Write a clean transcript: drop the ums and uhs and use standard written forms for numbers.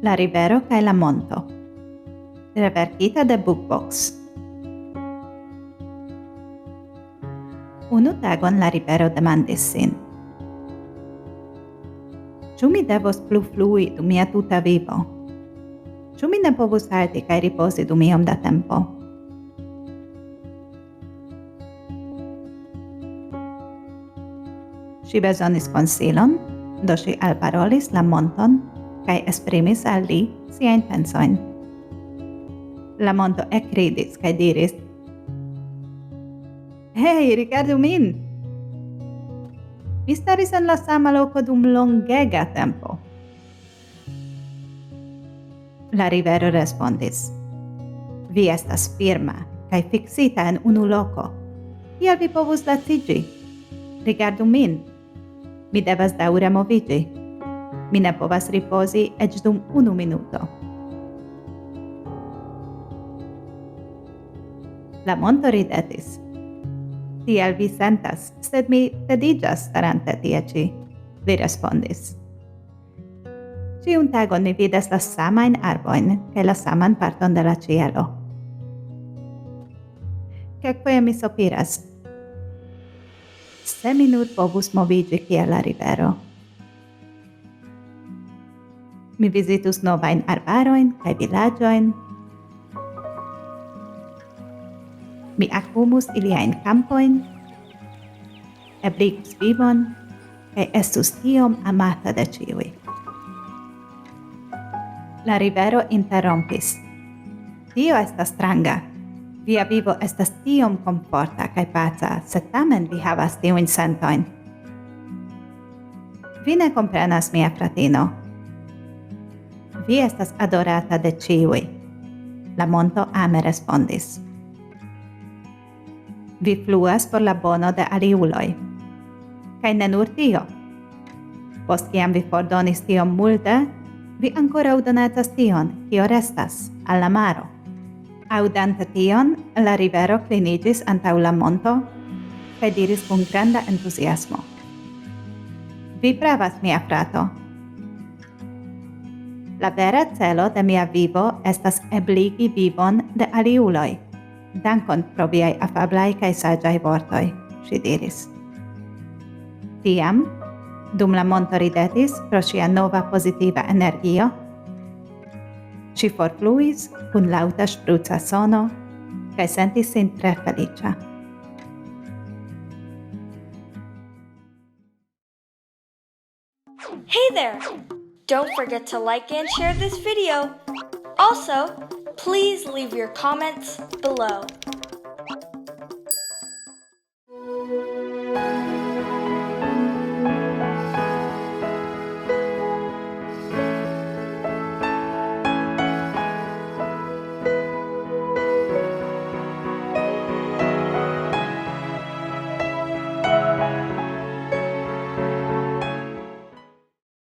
La rivero kaj la monto. Reverkita de Bookbox. Unu tagon la rivero demandis sin: Ĉu mi devos plu flui dum mia tuta vivo? Ĉu mi ne povus halti kaj ripozi dum iom da tempo? Ŝi bezonis konsilon, do ŝi alparolis la monton kaj esprimis al li siajn pensojn. La monto ekridis kaj diris: Hej, rigardu min! Mi staris en la sama loko dum longega tempo. La rivero respondis: Vi estas firma kaj fiksita en unu loko. Kiel vi povus laciĝi? Rigardu min! Mi devas daŭre moviĝi. Mi ne povas ripozi eĉ dum 1 minuto. La monto ridetis. Tiel vi sentas, sed mi tediĝas starante tie ĉi, li respondis. Ĉiun tagon mi vidas la samajn arbojn kaj la saman parton de la ĉielo. Kelkfoje mi sopiras: se mi nur povus moviĝi kiel la rivero. Mi vizitus novajn arbarojn kaj vilaĝojn. Mi akumus iliajn kampojn, ebligus vivon kaj estus tiom amata de ĉiuj. La rivero interrompis: Tio estas stranga. Via vivo estas tiom komforta kaj paca, sed tamen vi havas tiujn sentojn. Vi ne komprenas, mia fratino. Vi estas adorata de ĉiuj. La monto ame respondis. Vi fluas por la bono de aliuloj. Kaj ne nur tio. Post kiam vi fordonis tiom multe, vi ankoraŭ donatas tion, kio restas, al la maro. Aŭdante tion, la rivero kliniĝis antaŭ la monto kaj diris kun granda entuziasmo: Vi pravas, mia frato. La vera celo de mia vivo estas ebligi vivon de aliuloj. Dankon pro viaj afablaj kaj saĝaj vortoj, ŝi diris. Tiam, dum la monto ridetis pro ŝia nova pozitiva energio, ŝi forfluis kun laŭta ŝpruca sono kaj sentis sin tre feliĉa. Hey there! Don't forget to like and share this video. Also, please leave your comments below.